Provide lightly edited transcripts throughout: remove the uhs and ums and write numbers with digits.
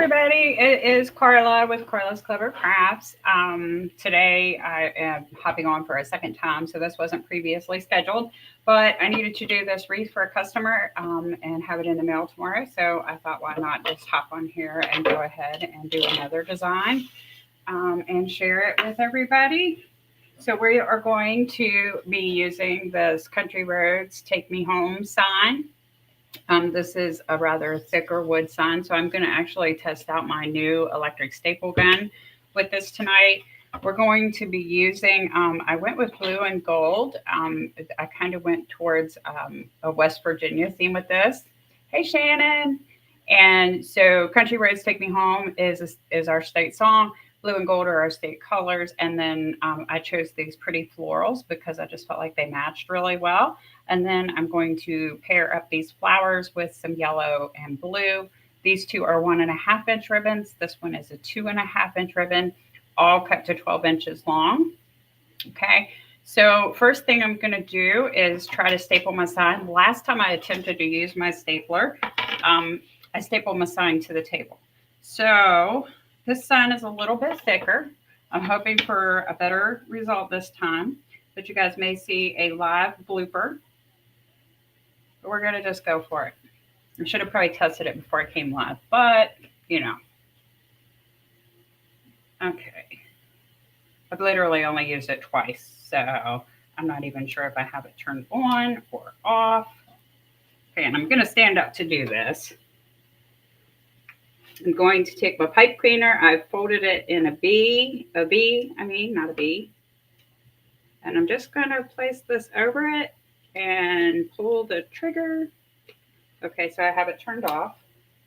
everybody. It is Carla with Carla's Clever Crafts. Today I am hopping on for a second time, so this wasn't previously scheduled, but I needed to do this wreath for a customer and have it in the mail tomorrow. So I thought, why not just hop on here and go ahead and do another design and share it with everybody. So we are going to be using this Country Roads Take Me Home sign. This is a rather thicker wood sign, so I'm going to actually test out my new electric staple gun with this tonight. We're going to be using, I went with blue and gold. I kind of went towards a West Virginia theme with this. Hey, Shannon. And so Country Roads Take Me Home is our state song. Blue and gold are our state colors. And then I chose these pretty florals because I just felt like they matched really well. And then I'm going to pair up these flowers with some yellow and blue. These two are 1.5-inch ribbons. This one is a 2.5-inch ribbon, all cut to 12 inches long. Okay, so first thing I'm going to do is try to staple my sign. Last time I attempted to use my stapler, I stapled my sign to the table. So this sign is a little bit thicker. I'm hoping for a better result this time, but you guys may see a live blooper. But we're going to just go for it. I should have probably tested it before I came live, but you know. Okay. I've literally only used it twice, so I'm not even sure if I have it turned on or off. Okay, and I'm going to stand up to do this. I'm going to take my pipe cleaner. I've folded it in not a B. And I'm just going to place this over it and pull the trigger. Okay, so I have it turned off.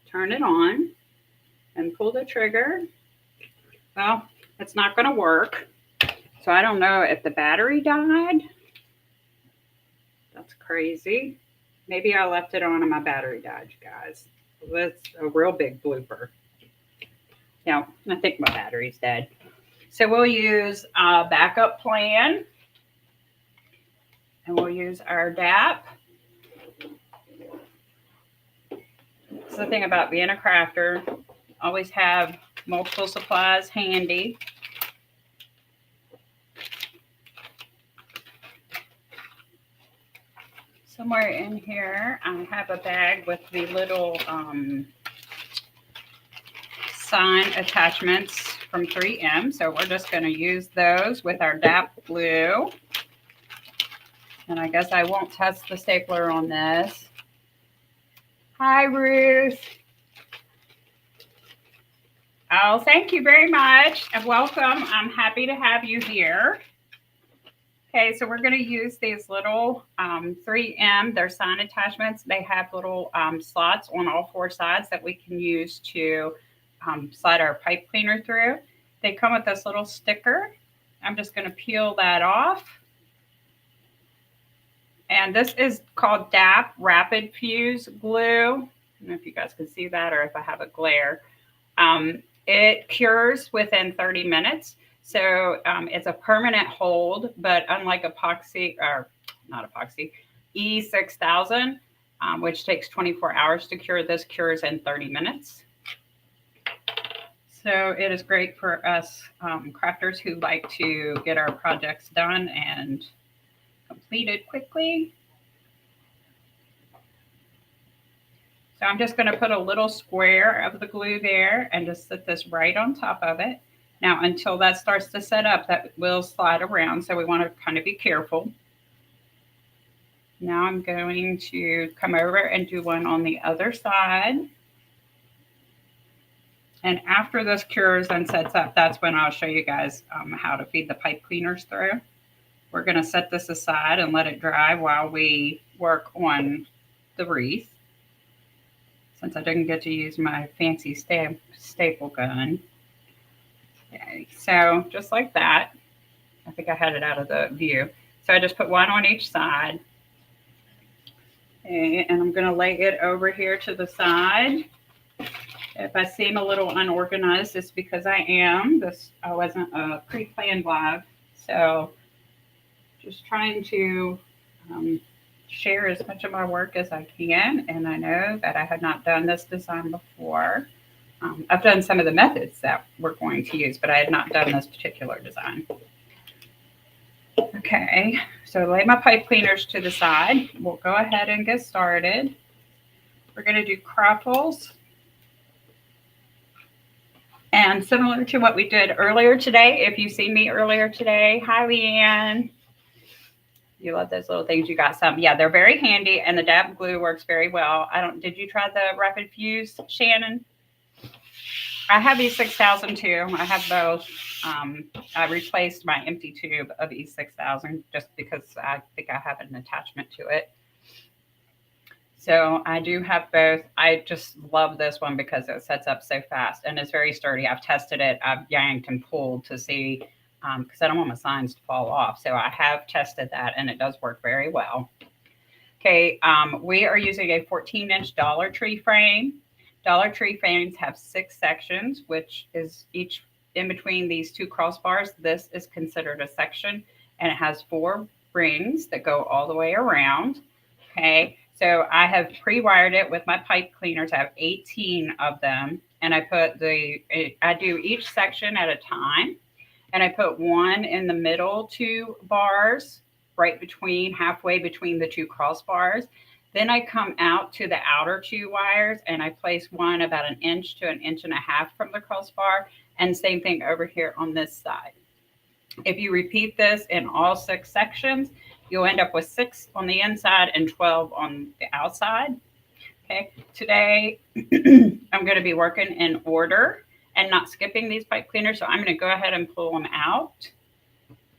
Turn it on and pull the trigger. Well, it's not going to work. So I don't know if the battery died. That's crazy. Maybe I left it on and my battery died, you guys. That's a real big blooper. Yeah, I think my battery's dead. So we'll use a backup plan. And we'll use our DAP. That's the thing about being a crafter. Always have multiple supplies handy. Somewhere in here, I have a bag with the little sign attachments from 3M. So we're just going to use those with our DAP glue. And I guess I won't test the stapler on this. Hi, Ruth. Oh, thank you very much and welcome. I'm happy to have you here. Okay, so we're going to use these little 3M. They're sign attachments. They have little slots on all four sides that we can use to slide our pipe cleaner through. They come with this little sticker. I'm just going to peel that off. And this is called DAP Rapid Fuse Glue. I don't know if you guys can see that or if I have a glare. It cures within 30 minutes. So it's a permanent hold, but unlike epoxy, or not epoxy, E6000, which takes 24 hours to cure, this cures in 30 minutes. So it is great for us crafters who like to get our projects done and completed quickly. So I'm just going to put a little square of the glue there and just set this right on top of it. Now, until that starts to set up, that will slide around, so we want to kind of be careful. Now I'm going to come over and do one on the other side. And after this cures and sets up, that's when I'll show you guys how to feed the pipe cleaners through. We're going to set this aside and let it dry while we work on the wreath, since I didn't get to use my fancy staple gun. Okay, so just like that. I think I had it out of the view. So I just put one on each side. Okay, and I'm going to lay it over here to the side. If I seem a little unorganized, it's because I am. I wasn't a pre-planned live. So just trying to share as much of my work as I can. And I know that I had not done this design before. I've done some of the methods that we're going to use, but I had not done this particular design. Okay, so lay my pipe cleaners to the side. We'll go ahead and get started. We're going to do Cruffles. And similar to what we did earlier today, if you've seen me earlier today, hi Leanne. You love those little things. You got some. Yeah, they're very handy, and the dab glue works very well. Did you try the Rapid Fuse, Shannon? I have E6000 too. I have both. I replaced my empty tube of E6000 just because I think I have an attachment to it. So I do have both. I just love this one because it sets up so fast and it's very sturdy. I've tested it. I've yanked and pulled to see because I don't want my signs to fall off. So I have tested that and it does work very well. Okay, we are using a 14-inch Dollar Tree frame. Dollar Tree frames have 6 sections, which is each in between these 2 crossbars. This is considered a section, and it has 4 rings that go all the way around. Okay, so I have pre-wired it with my pipe cleaners. I have 18 of them, and I do each section at a time, and I put one in the middle 2 bars, right between, halfway between the 2 crossbars. Then I come out to the outer 2 wires and I place one about 1 inch to 1.5 inches from the crossbar, and same thing over here on this side. If you repeat this in all 6 sections, you'll end up with 6 on the inside and 12 on the outside. Okay, today I'm going to be working in order and not skipping these pipe cleaners. So I'm going to go ahead and pull them out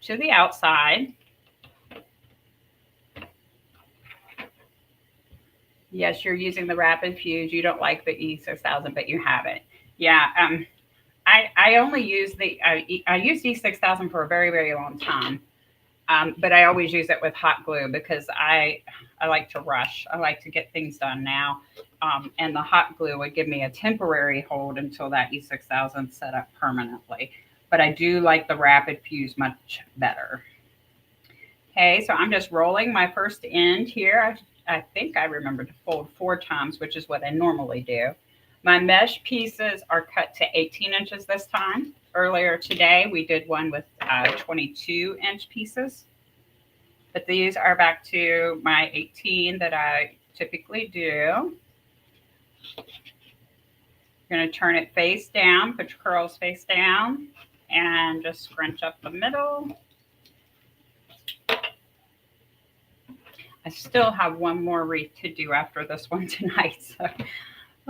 to the outside. Yes, you're using the Rapid Fuse. You don't like the E6000, but you have it. Yeah, I only use I used E6000 for a very, very long time. But I always use it with hot glue because I like to rush. I like to get things done now. And the hot glue would give me a temporary hold until that E6000 set up permanently. But I do like the Rapid Fuse much better. Okay, so I'm just rolling my first end here. I think I remember to fold 4 times, which is what I normally do. My mesh pieces are cut to 18 inches this time. Earlier today, we did one with 22-inch pieces. But these are back to my 18 that I typically do. You're going to turn it face down, put your curls face down, and just scrunch up the middle. I still have one more wreath to do after this one tonight. So,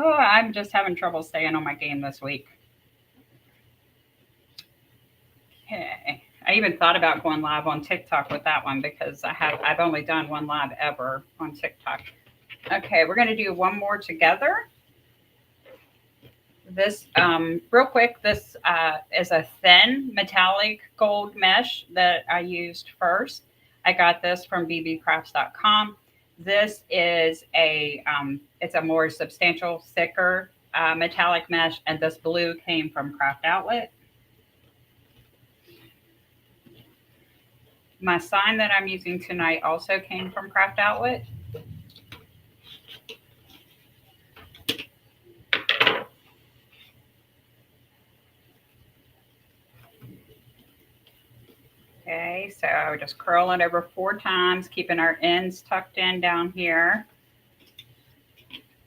I'm just having trouble staying on my game this week. Okay. I even thought about going live on TikTok with that one because I've only done one live ever on TikTok. Okay, we're going to do one more together. This, real quick, this is a thin metallic gold mesh that I used first. I got this from bbcrafts.com. This is it's a more substantial, thicker metallic mesh, and this blue came from Craft Outlet. My sign that I'm using tonight also came from Craft Outlet. Okay, so just curl it over 4 times, keeping our ends tucked in down here.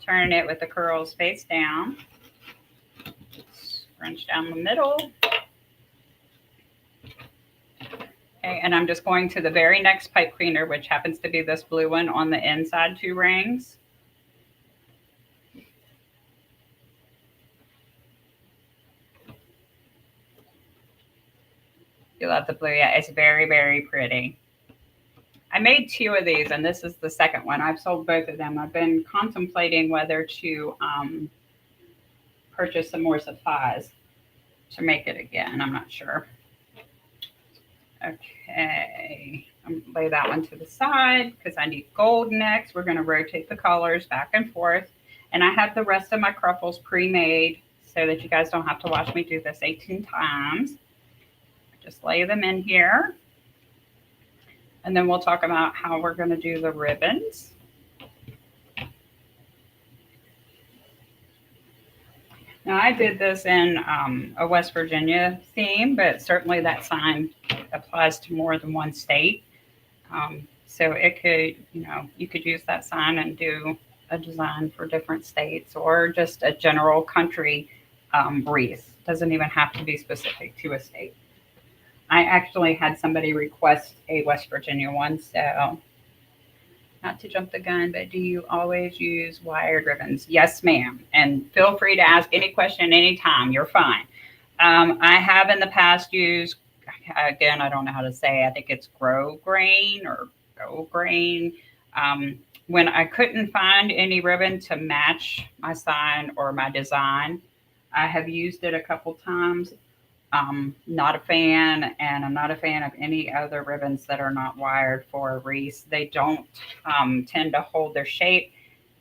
Turn it with the curls face down. Scrunch down the middle. Okay, and I'm just going to the very next pipe cleaner, which happens to be this blue one on the inside 2 rings. You love the blue. Yeah, it's very, very pretty. I made 2 of these, and this is the second one. I've sold both of them. I've been contemplating whether to purchase some more supplies to make it again. I'm not sure. Okay, I'm going to lay that one to the side because I need gold next. We're going to rotate the colors back and forth. And I have the rest of my Cruffles pre-made so that you guys don't have to watch me do this 18 times. Just lay them in here. And then we'll talk about how we're going to do the ribbons. Now, I did this in a West Virginia theme, but certainly that sign applies to more than one state. So it could, you could use that sign and do a design for different states or just a general country wreath. Doesn't even have to be specific to a state. I actually had somebody request a West Virginia one, so not to jump the gun, but do you always use wired ribbons? Yes, ma'am. And feel free to ask any question anytime. You're fine. I have in the past used, again, I don't know how to say, I think it's grow grain or go grain. When I couldn't find any ribbon to match my sign or my design, I have used it a couple times. Not a fan, and I'm not a fan of any other ribbons that are not wired for a wreath. They don't tend to hold their shape.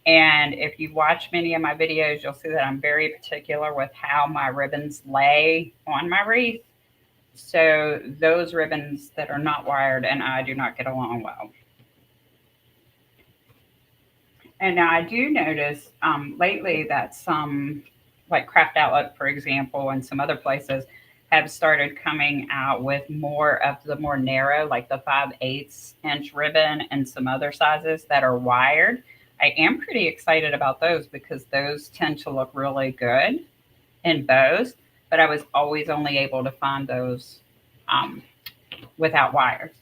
And if you watch many of my videos, you'll see that I'm very particular with how my ribbons lay on my wreath. So those ribbons that are not wired and I do not get along well. And now I do notice lately that some, like Craft Outlet, for example, and some other places have started coming out with more of the more narrow, like the 5/8 inch ribbon and some other sizes that are wired. I am pretty excited about those because those tend to look really good in bows, but I was always only able to find those um, without wires.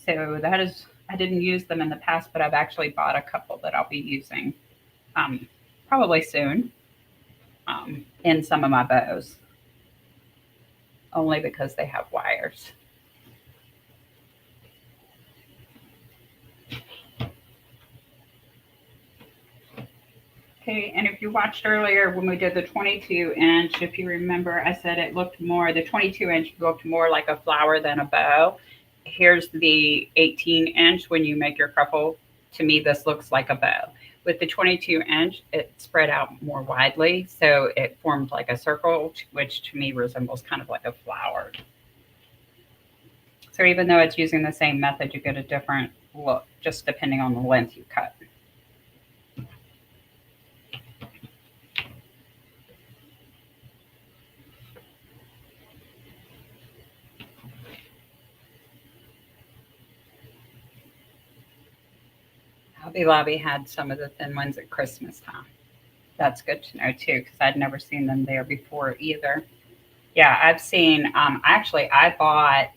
So that is, I didn't use them in the past, but I've actually bought a couple that I'll be using probably soon in some of my bows, only because they have wires. Okay, and if you watched earlier when we did the 22 inch, if you remember, I said it looked more, the 22 inch looked more like a flower than a bow. Here's the 18 inch when you make your cruffle. To me, this looks like a bow. With the 22 inch, it spread out more widely, so it formed like a circle, which to me resembles kind of like a flower. So even though it's using the same method, you get a different look just depending on the length you cut. Hobby Lobby had some of the thin ones at Christmas time. That's good to know too, because I'd never seen them there before either. Yeah, I've seen. Actually, I bought.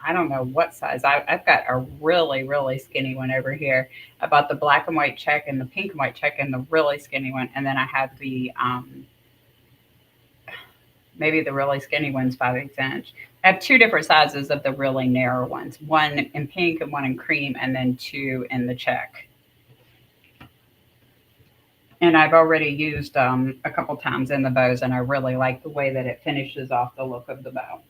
I don't know what size. I've got a really, really skinny one over here. I bought the black and white check and the pink and white check and the really skinny one, and then I have the maybe the really skinny one's 5/8 inch. I have two different sizes of the really narrow ones, one in pink and one in cream, and then two in the check. And I've already used a couple times in the bows, and I really like the way that it finishes off the look of the bow.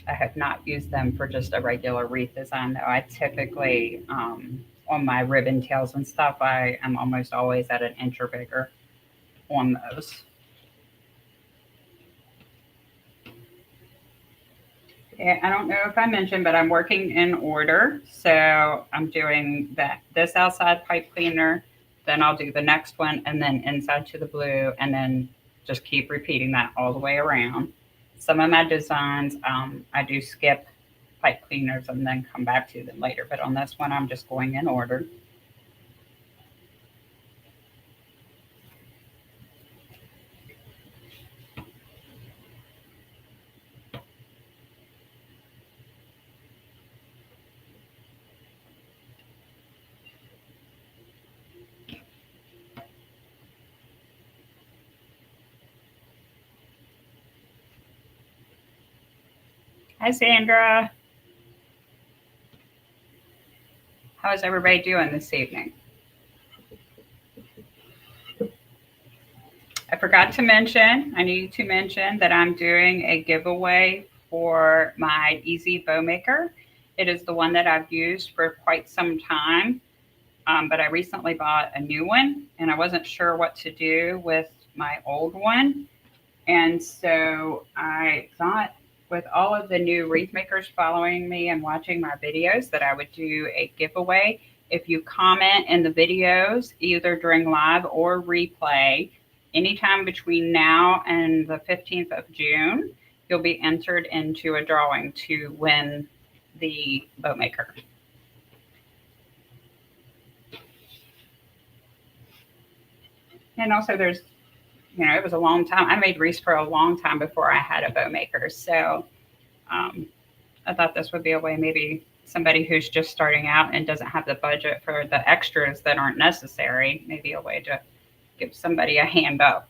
I have not used them for just a regular wreath design, though. I typically, on my ribbon tails and stuff, I am almost always at an inch or bigger on those. Yeah, I don't know if I mentioned, but I'm working in order. So I'm doing this outside pipe cleaner, then I'll do the next one, and then inside to the blue, and then just keep repeating that all the way around. Some of my designs, I do skip pipe cleaners and then come back to them later. But on this one, I'm just going in order. Hi, Sandra. How is everybody doing this evening? I forgot to mention, I need to mention that I'm doing a giveaway for my Easy Bow Maker. It is the one that I've used for quite some time, but I recently bought a new one and I wasn't sure what to do with my old one. And so I thought with all of the new wreath makers following me and watching my videos that I would do a giveaway If you comment in the videos, either during live or replay, anytime between now and the 15th of June, you'll be entered into a drawing to win the boat maker. And also there's, it was a long time. I made wreaths for a long time before I had a bow maker. So I thought this would be a way, maybe somebody who's just starting out and doesn't have the budget for the extras that aren't necessary, maybe a way to give somebody a hand up.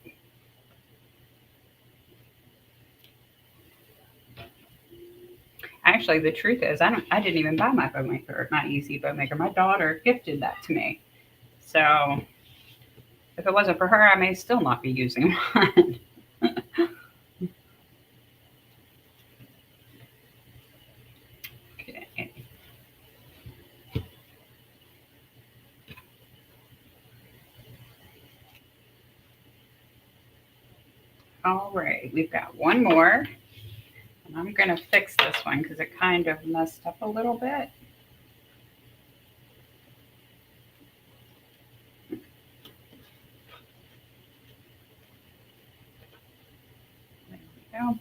Actually, the truth is, I didn't even buy my bow maker, my easy bow maker. My daughter gifted that to me. So if it wasn't for her, I may still not be using one. Okay. All right, we've got one more. And I'm going to fix this one because it kind of messed up a little bit. There we go.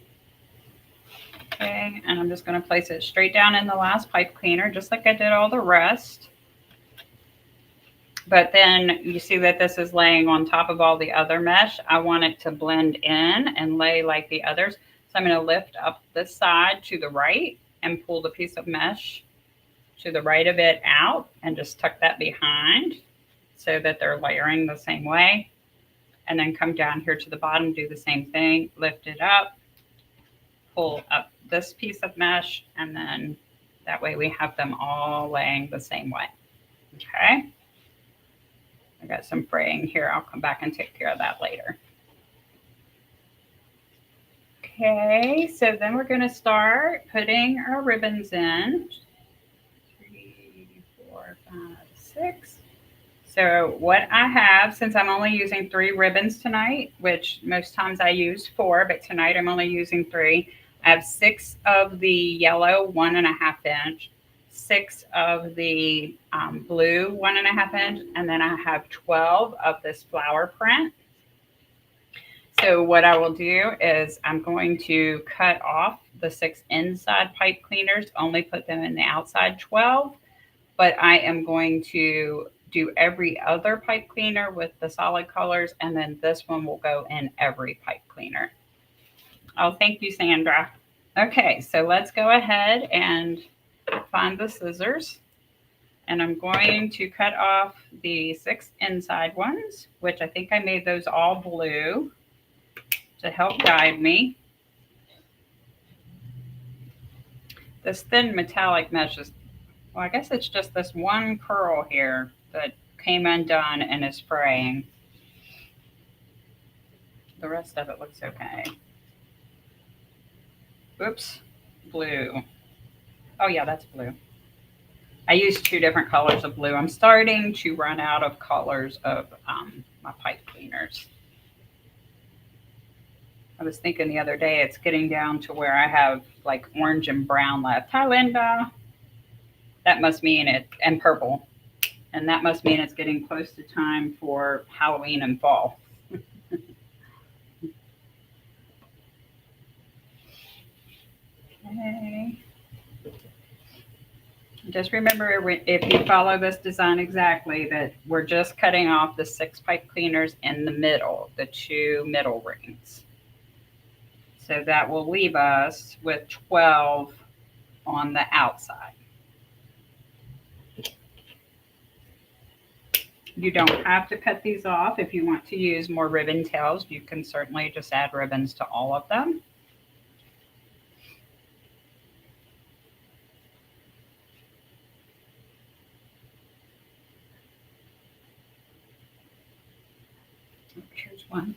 Okay, and I'm just going to place it straight down in the last pipe cleaner, just like I did all the rest. But then you see that this is laying on top of all the other mesh. I want it to blend in and lay like the others. So I'm going to lift up this side to the right and pull the piece of mesh to the right of it out and just tuck that behind so that they're layering the same way. And then come down here to the bottom, do the same thing, lift it up, pull up this piece of mesh, and then that way we have them all laying the same way. Okay. I got some fraying here. I'll come back and take care of that later. Okay, so then we're going to start putting our ribbons in. 3, 4, 5, 6. So what I have, since I'm only using 3 ribbons tonight, which most times I use 4, but tonight I'm only using 3. I have 6 of the yellow 1.5 inch, 6 of the blue 1.5 inch, and then I have 12 of this flower print. So what I will do is I'm going to cut off the 6 inside pipe cleaners, only put them in the outside 12, but I am going to do every other pipe cleaner with the solid colors, and then this one will go in every pipe cleaner. Oh, thank you, Sandra. Okay, so let's go ahead and find the scissors. And I'm going to cut off the 6 inside ones, which I think I made those all blue to help guide me. This thin metallic mesh is, well, I guess it's just this one curl here that came undone and is fraying. The rest of it looks okay. Oops, blue. Oh yeah, that's blue. I used 2 different colors of blue. I'm starting to run out of colors of my pipe cleaners. I was thinking the other day, it's getting down to where I have like orange and brown left. Hi, Linda. That must mean it, and purple. And that must mean it's getting close to time for Halloween and fall. Okay. Just remember, if you follow this design exactly, that we're just cutting off the 6 pipe cleaners in the middle, the 2 middle rings. So that will leave us with 12 on the outside. You don't have to cut these off. If you want to use more ribbon tails, you can certainly just add ribbons to all of them. Here's one.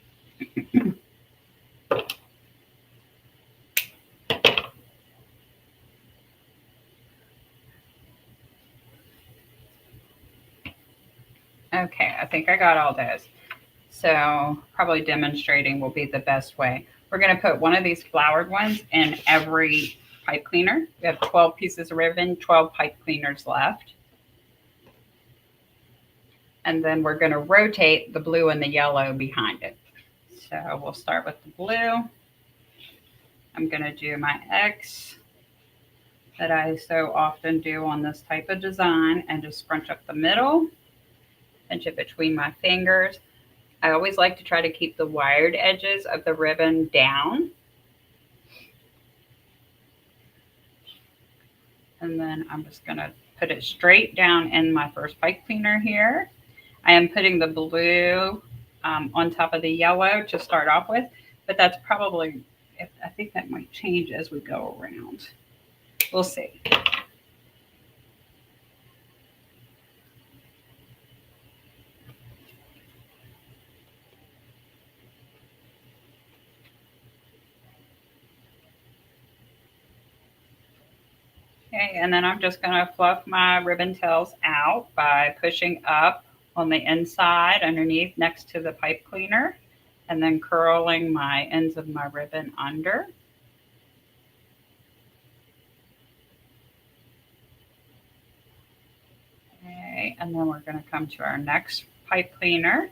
Okay, I think I got all those. So probably demonstrating will be the best way. We're going to put one of these flowered ones in every pipe cleaner. We have 12 pieces of ribbon, 12 pipe cleaners left. And then we're going to rotate the blue and the yellow behind it. So we'll start with the blue. I'm going to do my X that I so often do on this type of design and just scrunch up the middle, pinch it between my fingers. I always like to try to keep the wired edges of the ribbon down. And then I'm just going to put it straight down in my first pipe cleaner here. I am putting the blue on top of the yellow to start off with, but that's probably, I think that might change as we go around. We'll see. Okay, and then I'm just going to fluff my ribbon tails out by pushing up on the inside underneath next to the pipe cleaner, and then curling my ends of my ribbon under. Okay, and then we're going to come to our next pipe cleaner,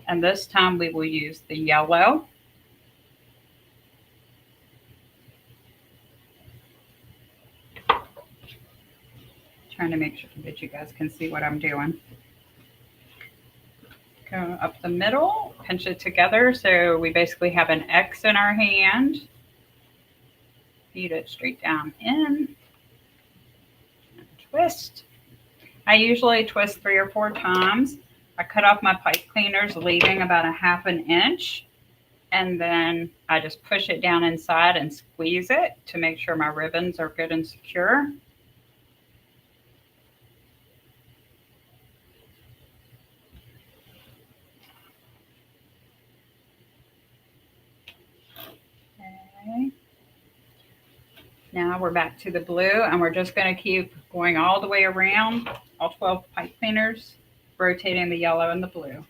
and this time we will use the yellow. Trying to make sure that you guys can see what I'm doing. Go up the middle, pinch it together so we basically have an X in our hand. Feed it straight down in. And twist. I usually twist 3 or 4 times. I cut off my pipe cleaners, leaving about 1/2 inch. And then I just push it down inside and squeeze it to make sure my ribbons are good and secure. Okay. Now we're back to the blue, and we're just going to keep going all the way around, all 12 pipe cleaners, rotating the yellow and the blue.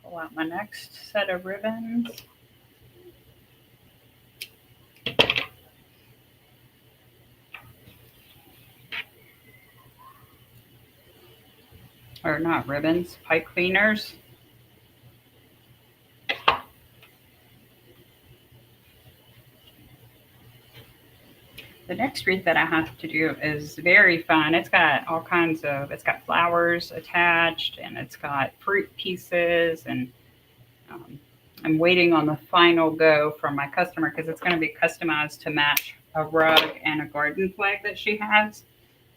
Pull out my next set of ribbons. Or not ribbons, pipe cleaners. The next wreath that I have to do is very fun. It's got all kinds of, it's got flowers attached, and it's got fruit pieces, and I'm waiting on the final go from my customer because it's going to be customized to match a rug and a garden flag that she has.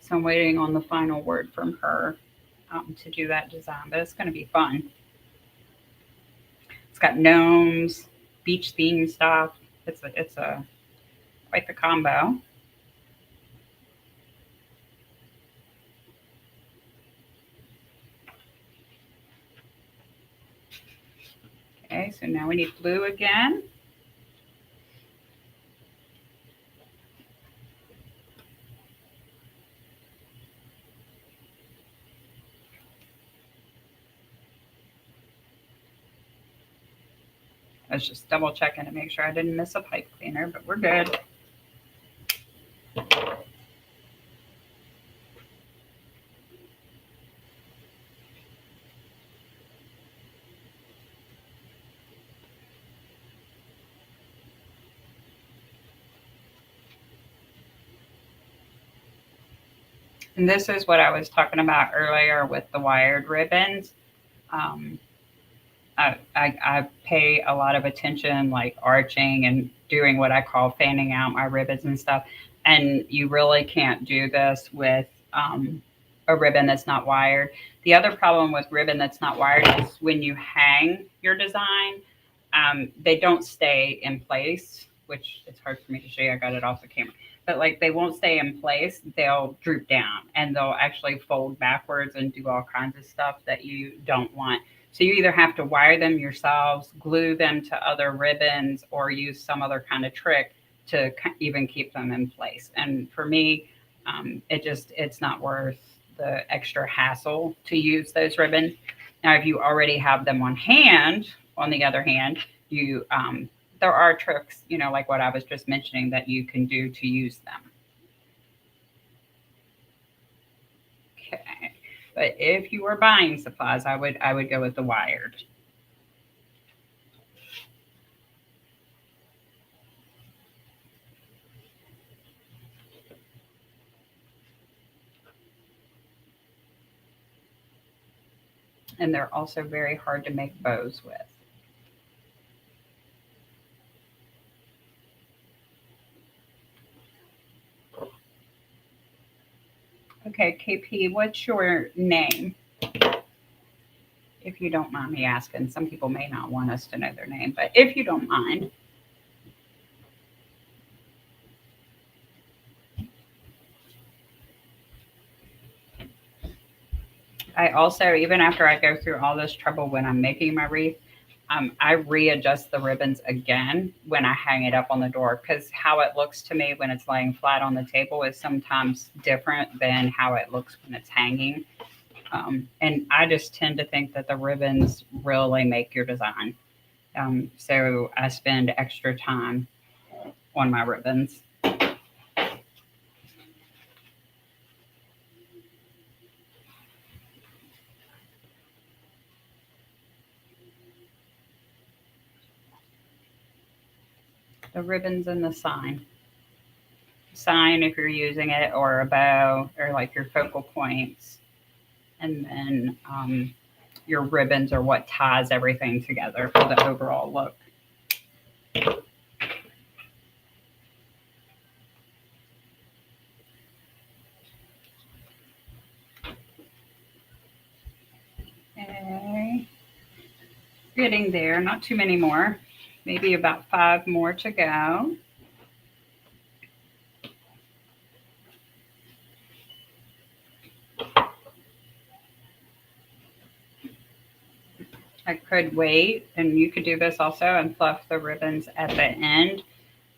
So I'm waiting on the final word from her to do that design, but it's going to be fun. It's got gnomes, beach theme stuff. It's quite the combo. Okay, so now we need blue again. I was just double checking to make sure I didn't miss a pipe cleaner, but we're good. And this is what I was talking about earlier with the wired ribbons. I pay a lot of attention, like arching and doing what I call fanning out my ribbons and stuff. And you really can't do this with a ribbon that's not wired. The other problem with ribbon that's not wired is when you hang your design, they don't stay in place, which it's hard for me to show you. I got it off the camera. but like they won't stay in place. They'll droop down and they'll actually fold backwards and do all kinds of stuff that you don't want. So you either have to wire them yourselves, glue them to other ribbons, or use some other kind of trick to even keep them in place. And for me, it's not worth the extra hassle to use those ribbons. Now, if you already have them on hand, on the other hand, you there are tricks, like what I was just mentioning, that you can do to use them. Okay, but if you were buying supplies, I would go with the wired. And they're also very hard to make bows with. Okay, KP, what's your name? If you don't mind me asking, some people may not want us to know their name, but if you don't mind. I also, even after I go through all this trouble when I'm making my wreath, I readjust the ribbons again when I hang it up on the door, because how it looks to me when it's laying flat on the table is sometimes different than how it looks when it's hanging. And I just tend to think that the ribbons really make your design. So I spend extra time on my ribbons. The ribbons and the sign. Sign if you're using it, or a bow, or like your focal points. And then your ribbons are what ties everything together for the overall look. Okay. Getting there, not too many more, maybe about 5 more to go. I could wait, and you could do this also and fluff the ribbons at the end.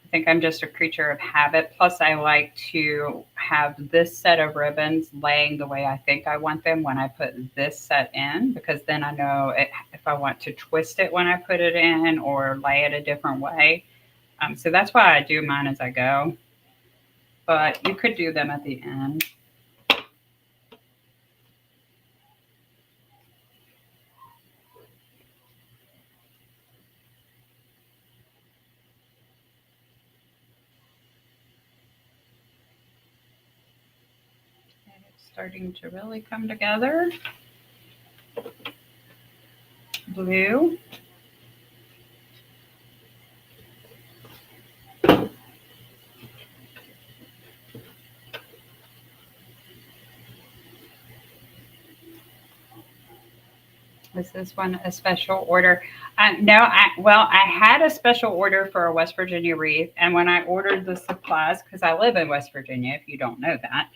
I think I'm just a creature of habit. Plus, I like to have this set of ribbons laying the way I think I want them when I put this set in, because then I know if I want to twist it when I put it in or lay it a different way. So that's why I do mine as I go. But you could do them at the end. And it's starting to really come together. Blue. Is this one a special order? No, I had a special order for a West Virginia wreath, and when I ordered the supplies, because I live in West Virginia, if you don't know that,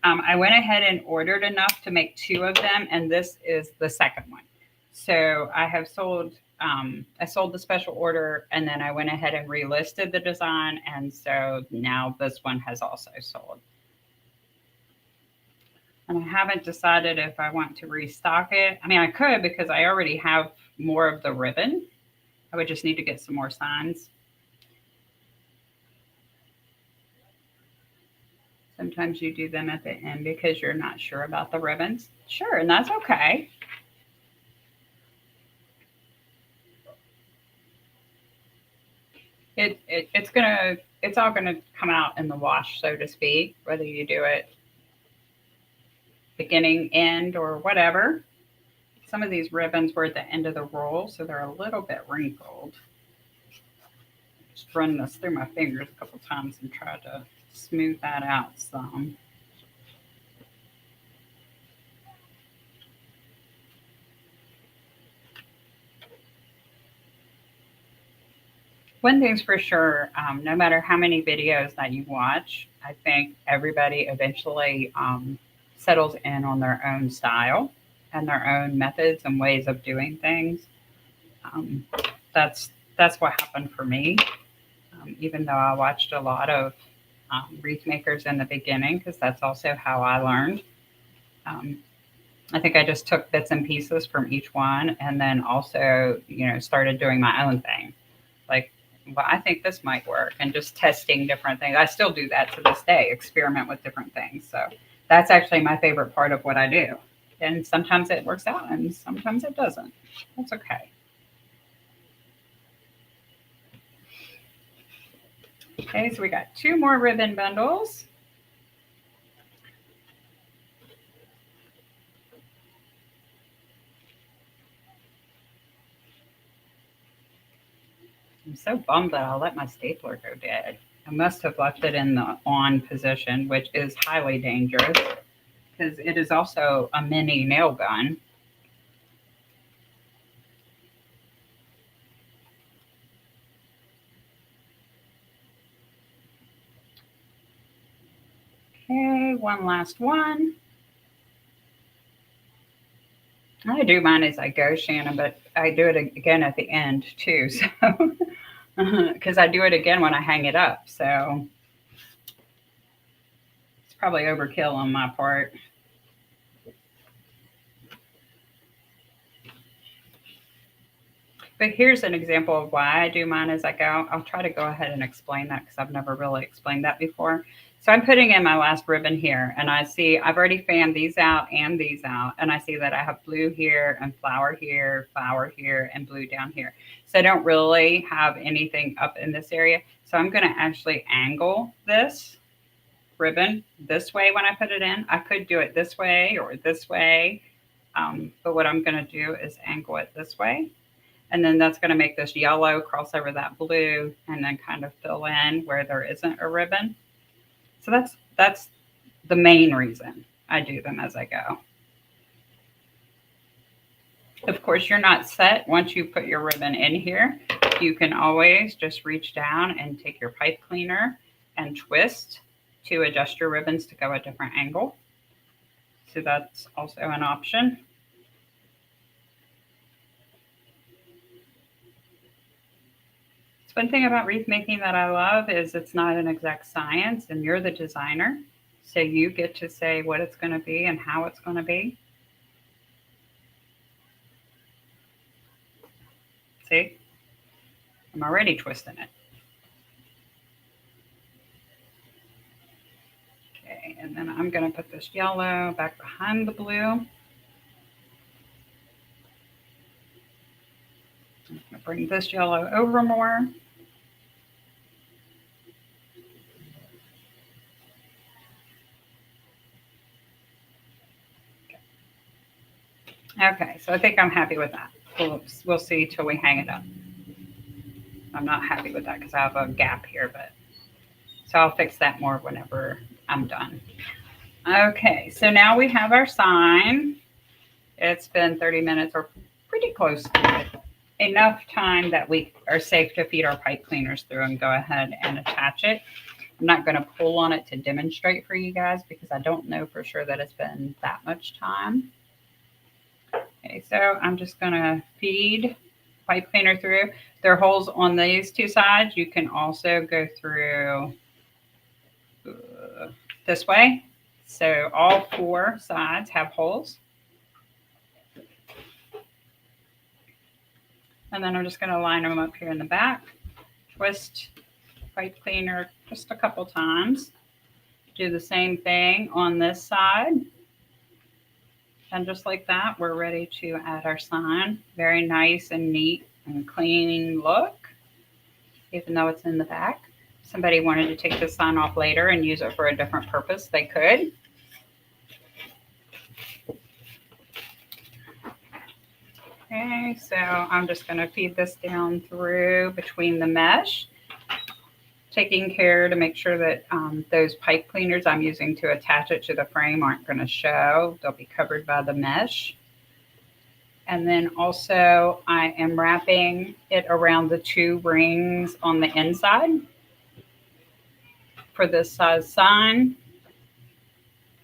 I went ahead and ordered enough to make 2 of them, and this is the second one. So I sold the special order, and then I went ahead and relisted the design, and so now this one has also sold. And I haven't decided if I want to restock it. I mean, I could, because I already have more of the ribbon. I would just need to get some more signs. Sometimes you do them at the end because you're not sure about the ribbons. Sure, and that's okay. It's all gonna come out in the wash, so to speak, whether you do it beginning, end, or whatever. Some of these ribbons were at the end of the roll, so they're a little bit wrinkled. Just run this through my fingers a couple times and try to smooth that out some. One thing's for sure, no matter how many videos that you watch, I think everybody eventually settles in on their own style and their own methods and ways of doing things. Um, that's what happened for me. Even though I watched a lot of wreath makers in the beginning, because that's also how I learned. Um, I think I just took bits and pieces from each one, and then also, started doing my own thing. Like, well, I think this might work, and just testing different things. I still do that to this day, experiment with different things. So that's actually my favorite part of what I do. And sometimes it works out, and sometimes it doesn't. That's okay. Okay, so we got 2 more ribbon bundles. I'm so bummed that I let my stapler go dead. I must have left it in the on position, which is highly dangerous because it is also a mini nail gun. Okay, one last one. I do mine as I go, Shannon, but I do it again at the end too. So, because I do it again when I hang it up. So it's probably overkill on my part. But here's an example of why I do mine as I go. I'll try to go ahead and explain that because I've never really explained that before. So I'm putting in my last ribbon here, and I see I've already fanned these out and these out, and I see that I have blue here and flower here, and blue down here. So I don't really have anything up in this area. So I'm going to actually angle this ribbon this way when I put it in. I could do it this way or this way, but what I'm going to do is angle it this way. And then that's going to make this yellow cross over that blue and then kind of fill in where there isn't a ribbon. So that's the main reason I do them as I go. Of course, you're not set once you put your ribbon in here. You can always just reach down and take your pipe cleaner and twist to adjust your ribbons to go a different angle. So that's also an option. One thing about wreath making that I love is it's not an exact science, and you're the designer. So you get to say what it's going to be and how it's going to be. See? I'm already twisting it. Okay, and then I'm going to put this yellow back behind the blue. I'm going to bring this yellow over more. Okay, so I think I'm happy with that. We'll see till we hang it up. I'm not happy with that because I have a gap here, but so I'll fix that more whenever I'm done. Okay, so now we have our sign. It's been 30 minutes or pretty close to it. Enough time that we are safe to feed our pipe cleaners through and go ahead and attach it. I'm not going to pull on it to demonstrate for you guys because I don't know for sure that it's been that much time. Okay, so I'm just going to feed pipe cleaner through. There are holes on these 2 sides. You can also go through this way. So all 4 sides have holes. And then I'm just going to line them up here in the back. Twist pipe cleaner just a couple times. Do the same thing on this side. And just like that, we're ready to add our sign. Very nice and neat and clean look, even though it's in the back. If somebody wanted to take this sign off later and use it for a different purpose, they could. Okay, so I'm just going to feed this down through between the mesh, taking care to make sure that those pipe cleaners I'm using to attach it to the frame aren't going to show. They'll be covered by the mesh. And then also I am wrapping it around the 2 rings on the inside. for this size sign.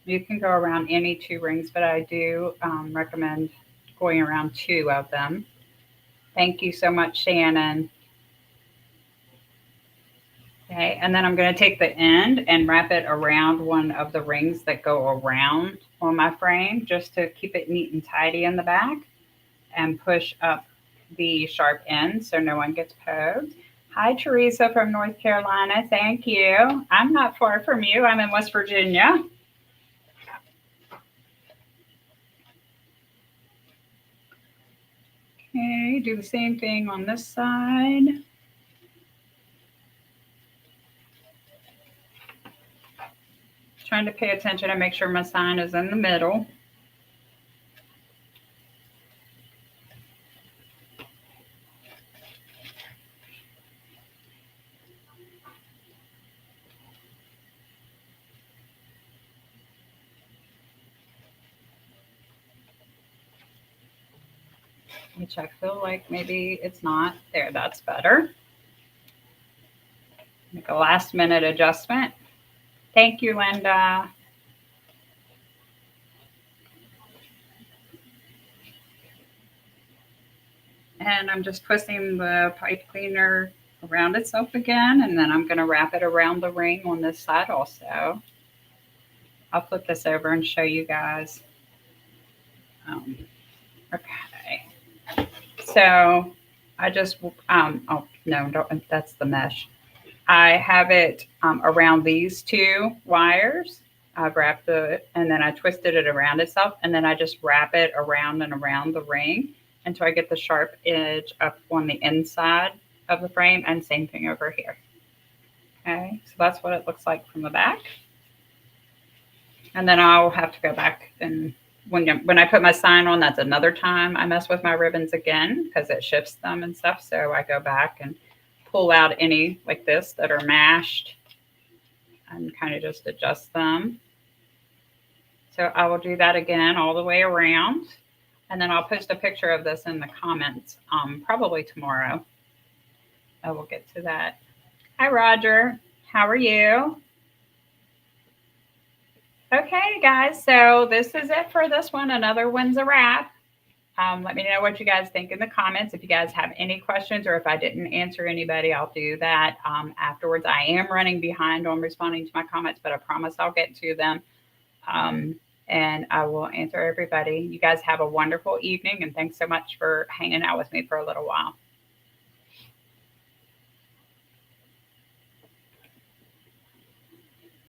You can go around any 2 rings, but I do recommend going around 2 of them. Thank you so much, Shannon. Okay, and then I'm going to take the end and wrap it around one of the rings that go around on my frame just to keep it neat and tidy in the back, and push up the sharp end so no one gets poked. Hi, Teresa from North Carolina. Thank you. I'm not far from you. I'm in West Virginia. Okay, do the same thing on this side. Trying to pay attention and make sure my sign is in the middle. Which I feel like maybe it's not. There, that's better. Make a last minute adjustment. Thank you, Linda. And I'm just twisting the pipe cleaner around itself again, and then I'm going to wrap it around the ring on this side also. I'll flip this over and show you guys. Okay. So I just, oh no, don't, that's the mesh. I have it around these 2 wires. I've wrapped it, and then I twisted it around itself, and then I just wrap it around and around the ring until I get the sharp edge up on the inside of the frame, and same thing over here. Okay, so that's what it looks like from the back. And then I'll have to go back, and when I put my sign on, that's another time I mess with my ribbons again because it shifts them and stuff. So I go back and pull out any like this that are mashed and kind of just adjust them. So I will do that again all the way around. And then I'll post a picture of this in the comments probably tomorrow. I will get to that. Hi, Roger. How are you? Okay, guys. So this is it for this one. Another one's a wrap. Let me know what you guys think in the comments. If you guys have any questions or if I didn't answer anybody, I'll do that afterwards. I am running behind on responding to my comments, but I promise I'll get to them. And I will answer everybody. You guys have a wonderful evening, and thanks so much for hanging out with me for a little while.